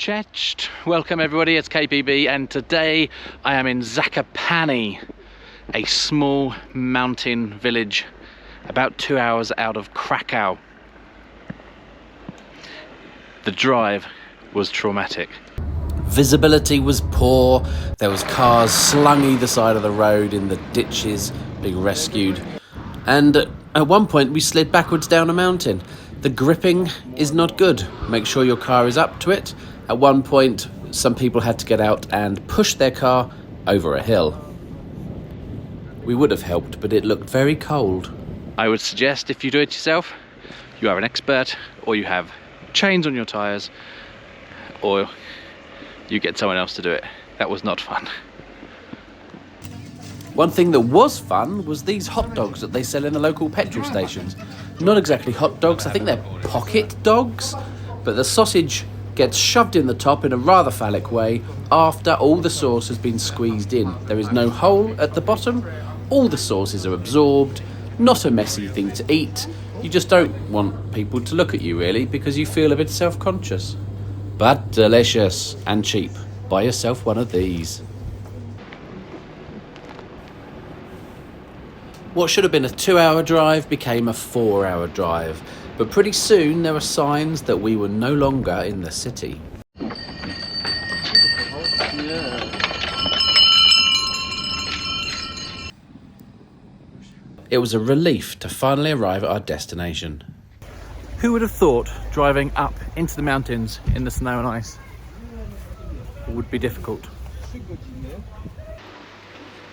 Cześć. Welcome everybody, it's KPB and today I am in Zakopane, a small mountain village about 2 hours out of Krakow. The drive was traumatic. Visibility was poor, there was cars slung either side of the road in the ditches being rescued, and at one point we slid backwards down a mountain. The gripping is not good, make sure your car is up to it. At one point some people had to get out and push their car over a hill. We would have helped, but it looked very cold. I would suggest if you do it yourself, you are an expert, or you have chains on your tyres, or you get someone else to do it. That was not fun. One thing that was fun was these hot dogs that they sell in the local petrol stations. Not exactly hot dogs, I think they're pocket dogs, but the sausage gets shoved in the top in a rather phallic way after all the sauce has been squeezed in. There is no hole at the bottom, all the sauces are absorbed, not a messy thing to eat. You just don't want people to look at you really because you feel a bit self-conscious. But delicious and cheap. Buy yourself one of these. What should have been a 2-hour drive became a 4-hour drive. But pretty soon there were signs that we were no longer in the city. It was a relief to finally arrive at our destination. Who would have thought driving up into the mountains in the snow and ice would be difficult?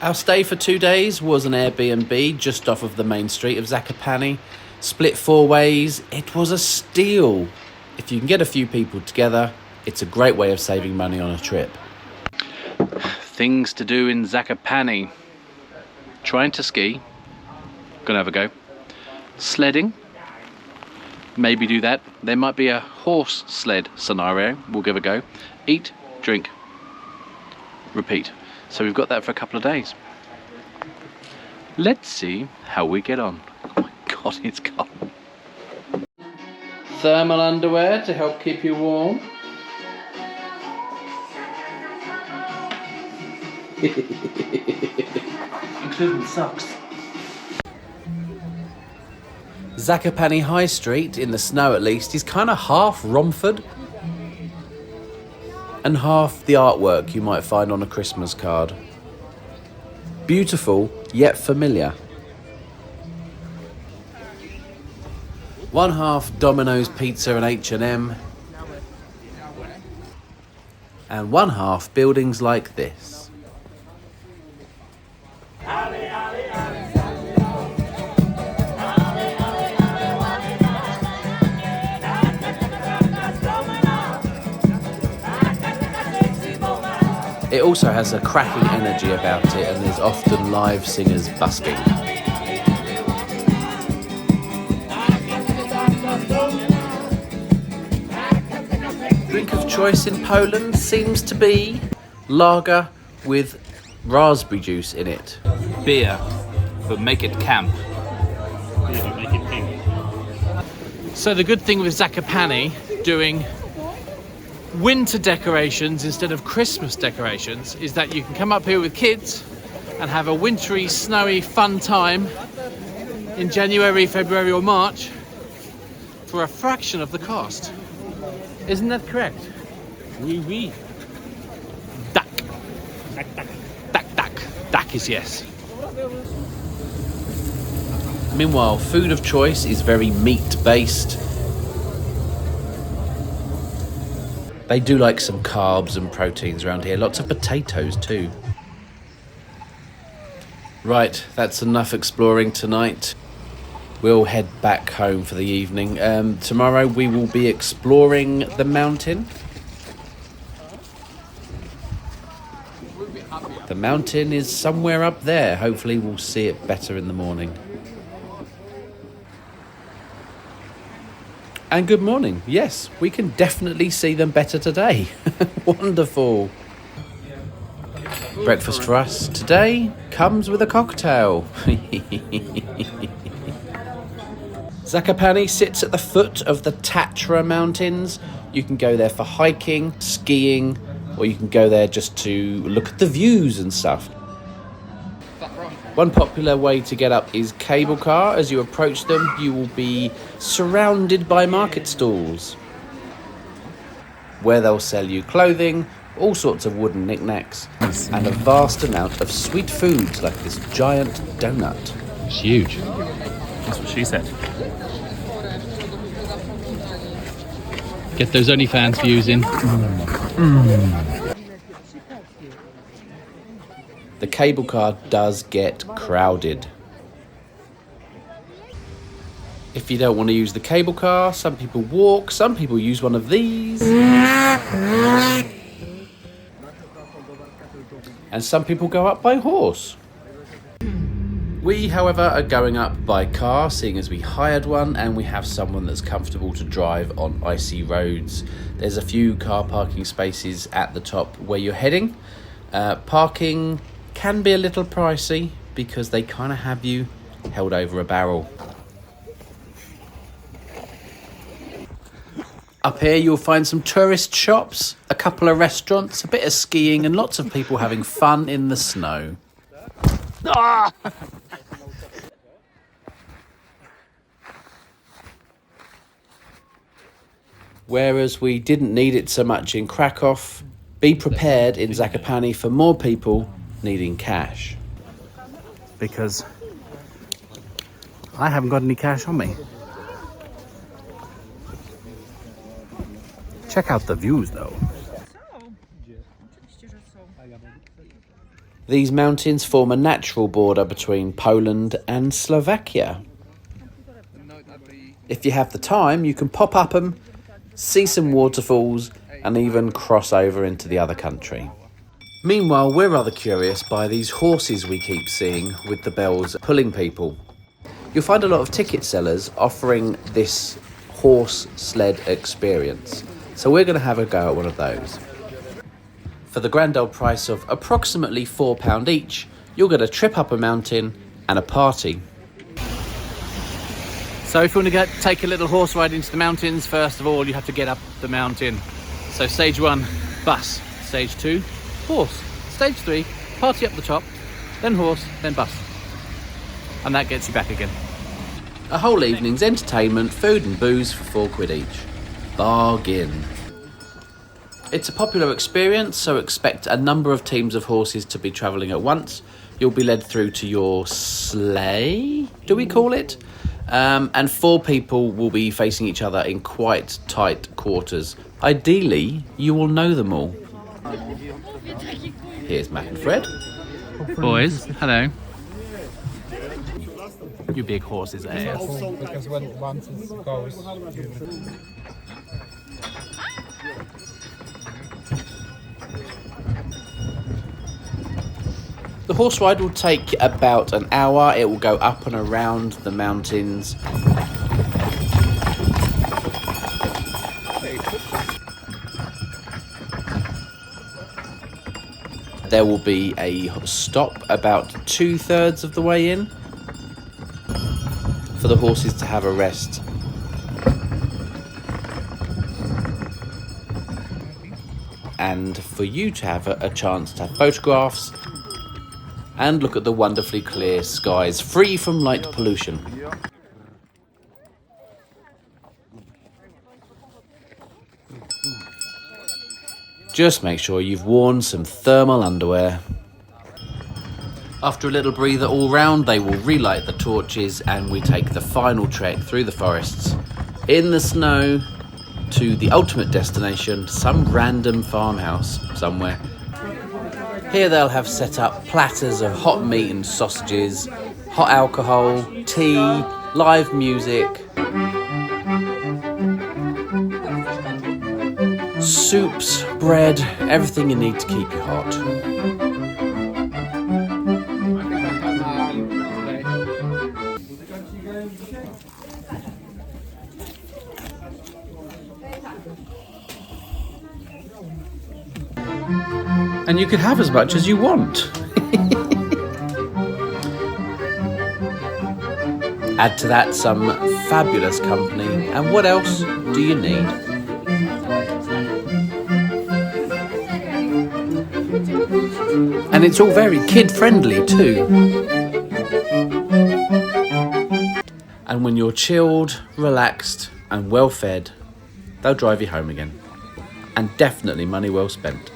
Our stay for 2 days was an Airbnb just off of the main street of Zakopane. Split 4 ways, it was a steal. If you can get a few people together, it's a great way of saving money on a trip. Things to do in Zakopane. Trying to ski, gonna have a go. Sledding, maybe do that. There might be a horse sled scenario, we'll give a go. Eat, drink, repeat. So we've got that for a couple of days. Let's see how we get on. Oh my God, it's cold. Thermal underwear to help keep you warm. Including socks. Zakopane High Street, in the snow at least, is kind of half Romford and half the artwork you might find on a Christmas card. Beautiful, yet familiar. One half Domino's Pizza and H&M, and one half buildings like this. It also has a cracking energy about it, and there's often live singers busking. Drink of choice in Poland seems to be lager with raspberry juice in it. Beer, but make it camp. So the good thing with Zakopane doing winter decorations instead of Christmas decorations is that you can come up here with kids and have a wintry, snowy, fun time in January, February or March for a fraction of the cost. Isn't that correct? Oui, oui. Dak. Dak is yes. Meanwhile, food of choice is very meat-based. They do like some carbs and proteins around here. Lots of potatoes too. Right, that's enough exploring tonight. We'll head back home for the evening. Tomorrow we will be exploring the mountain. The mountain is somewhere up there. Hopefully we'll see it better in the morning. And good morning. Yes, we can definitely see them better today. Wonderful. Breakfast for us today comes with a cocktail. Zakopane sits at the foot of the Tatra mountains, You can go there for hiking, skiing, or you can go there just to look at the views and stuff. One popular way to get up is cable car. As you approach them, you will be surrounded by market stalls where they'll sell you clothing, all sorts of wooden knickknacks, and a vast amount of sweet foods like this giant donut. It's huge. That's what she said. Get those OnlyFans views in. The cable car does get crowded. If you don't want to use the cable car, some people walk, some people use one of these. And some people go up by horse. We, however, are going up by car, seeing as we hired one and we have someone that's comfortable to drive on icy roads. There's a few car parking spaces at the top where you're heading. Parking can be a little pricey because they kind of have you held over a barrel. Up here you'll find some tourist shops, a couple of restaurants, a bit of skiing and lots of people having fun in the snow. Ah! Whereas we didn't need it so much in Krakow, be prepared in Zakopane for more people needing cash. Because I haven't got any cash on me. Check out the views though. These mountains form a natural border between Poland and Slovakia. If you have the time, you can pop up them, see some waterfalls, and even cross over into the other country. Meanwhile, we're rather curious by these horses we keep seeing with the bells pulling people. You'll find a lot of ticket sellers offering this horse sled experience. So we're going to have a go at one of those. For the grand old price of approximately £4 each, you'll get a trip up a mountain and a party. So if you want to take a little horse ride into the mountains, first of all you have to get up the mountain. So stage 1, bus. Stage 2, horse. Stage 3, party up the top, then horse, then bus. And that gets you back again. A whole evening's entertainment, food and booze for £4 each. Bargain. It's a popular experience, so expect a number of teams of horses to be travelling at once. You'll be led through to your sleigh, do we call it? And 4 people will be facing each other in quite tight quarters. Ideally, you will know them all. Here's Matt and Fred. Boys, hello. You big horses ass. Because when once it goes, The horse ride will take about an hour. It will go up and around the mountains. There will be a stop about 2/3 of the way in for the horses to have a rest. And for you to have a chance to have photographs and look at the wonderfully clear skies, free from light pollution. Just make sure you've worn some thermal underwear. After a little breather all round, they will relight the torches and we take the final trek through the forests, in the snow, to the ultimate destination, some random farmhouse somewhere. Here they'll have set up platters of hot meat and sausages, hot alcohol, tea, live music, soups, bread, everything you need to keep you hot. And you can have as much as you want. Add to that some fabulous company, and what else do you need? And it's all very kid-friendly too. And when you're chilled, relaxed and well-fed, they'll drive you home again. And definitely money well spent.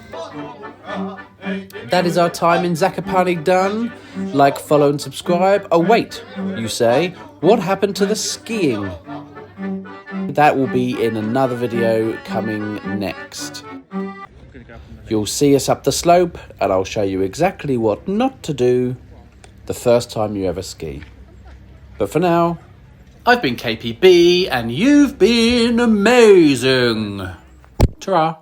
That is our time in Zakopane done. Like, follow and subscribe. Oh wait, you say, what happened to the skiing? That will be in another video coming next. You'll see us up the slope and I'll show you exactly what not to do the first time you ever ski. But for now, I've been KPB and you've been amazing. Ta-ra.